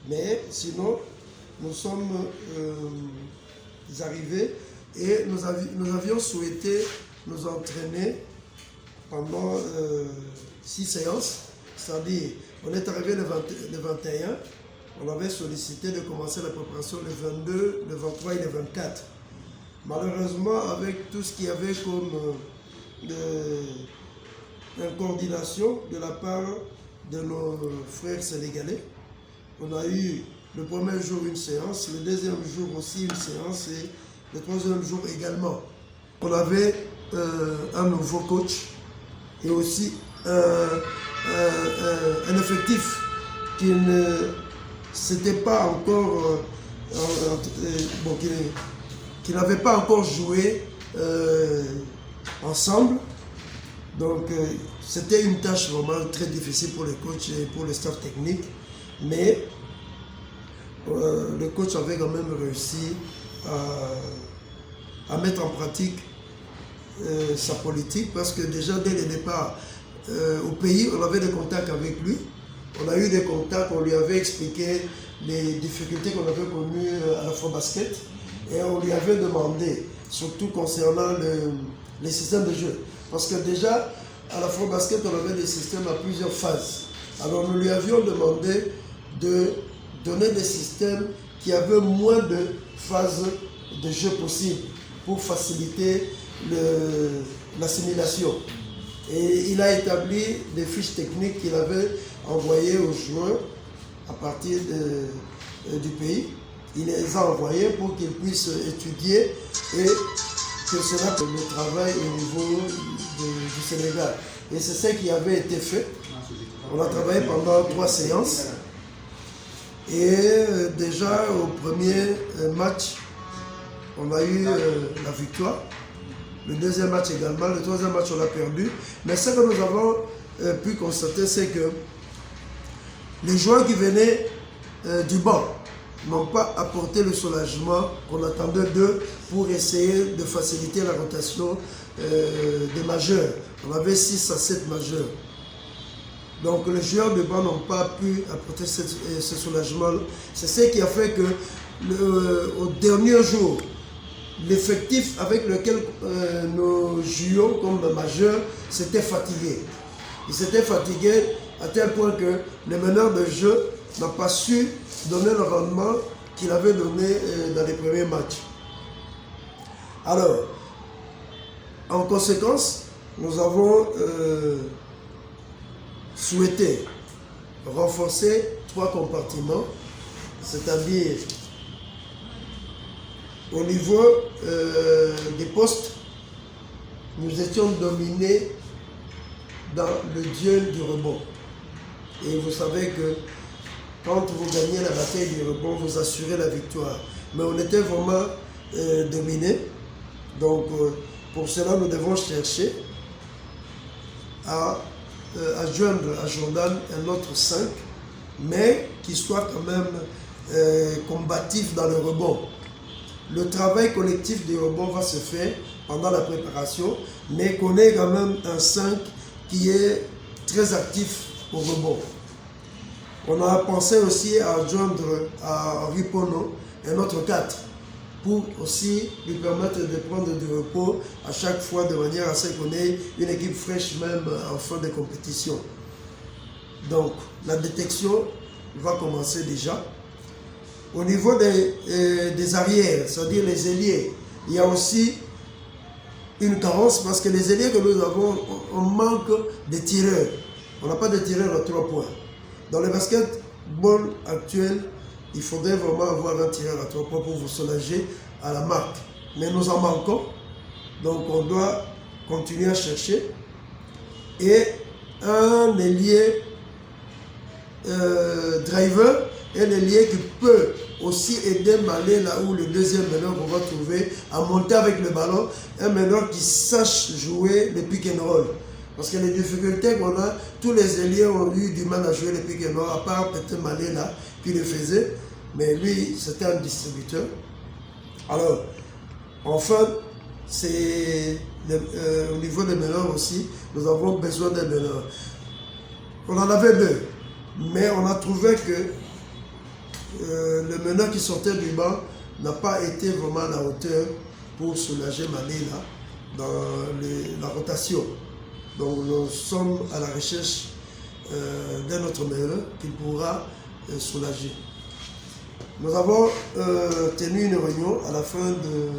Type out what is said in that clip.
Mais sinon, nous sommes arrivés et nous avions souhaité nous entraîner pendant 6 séances. C'est-à-dire, on est arrivé le 21, on avait sollicité de commencer la préparation le 22, le 23 et le 24. Malheureusement, avec tout ce qu'il y avait comme coordination de la part de nos frères sénégalais, on a eu le premier jour une séance, le deuxième jour aussi une séance et le troisième jour également. On avait un nouveau coach et aussi un effectif qui ne s'était pas encore qui n'avait pas encore joué ensemble. Donc c'était une tâche vraiment très difficile pour les coachs et pour le staff technique, mais le coach avait quand même réussi à mettre en pratique sa politique, parce que déjà dès le départ au pays, on avait des contacts avec lui. On a eu des contacts, on lui avait expliqué les difficultés qu'on avait connues à l'Afrobasket et on lui avait demandé, surtout concernant les systèmes de jeu. Parce que déjà, à l'Afrobasket, on avait des systèmes à plusieurs phases. Alors nous lui avions demandé de donner des systèmes qui avaient moins de phases de jeu possibles pour faciliter l'assimilation. Et il a établi des fiches techniques qu'il avait envoyées aux joueurs à partir du pays. Il les a envoyées pour qu'ils puissent étudier et que cela le travail au niveau du Sénégal. Et c'est ce qui avait été fait. On a travaillé pendant 3 séances. Et déjà au premier match, on a eu la victoire. Le deuxième match également. Le troisième match, on l'a perdu. Mais ce que nous avons pu constater, c'est que les joueurs qui venaient du banc n'ont pas apporté le soulagement qu'on attendait d'eux pour essayer de faciliter la rotation des majeurs. On avait 6 à 7 majeurs. Donc les joueurs de banc n'ont pas pu apporter ce soulagement. C'est ce qui a fait que au dernier jour, l'effectif avec lequel nous jouions comme majeurs s'était fatigué. Il s'était fatigué à tel point que le meneur de jeu n'a pas su donner le rendement qu'il avait donné dans les premiers matchs. Alors, en conséquence, nous avons souhaité renforcer 3 compartiments, c'est-à-dire au niveau des postes, nous étions dominés dans le duel du rebond. Et vous savez que quand vous gagnez la bataille du rebond, vous assurez la victoire. Mais on était vraiment dominés. Donc pour cela, nous devons chercher à joindre à Jordan un autre 5, mais qui soit quand même combatif dans le rebond. Le travail collectif du rebond va se faire pendant la préparation, mais qu'on ait quand même un 5 qui est très actif au rebond. On a pensé aussi à joindre à Ripono un autre 4 pour aussi lui permettre de prendre du repos à chaque fois de manière à ce qu'on ait une équipe fraîche même en fin de compétition. Donc la détection va commencer déjà. Au niveau des arrières, c'est-à-dire les ailiers, il y a aussi une carence parce que les ailiers que nous avons, on manque de tireurs. On n'a pas de tireurs à 3 points. Dans le basketball actuel, il faudrait vraiment avoir un tireur à 3 points pour vous soulager à la marque. Mais nous en manquons, donc on doit continuer à chercher. Et un ailier driver, un ailier qui peut aussi aider Malé là où le deuxième meneur qu'on va trouver à monter avec le ballon, un meneur qui sache jouer le pick and roll. Parce que les difficultés qu'on a, tous les ailiers ont eu du mal à jouer le pick and roll, à part peut-être Malé là, qui le faisait, mais lui c'était un distributeur. Alors, enfin, c'est au niveau des meneurs aussi, nous avons besoin des meneurs. On en avait 2, mais on a trouvé que le meneur qui sortait du banc n'a pas été vraiment à la hauteur pour soulager Mané là, dans la rotation. Donc nous sommes à la recherche d'un autre meneur qui pourra soulager. Nous avons tenu une réunion à la fin de...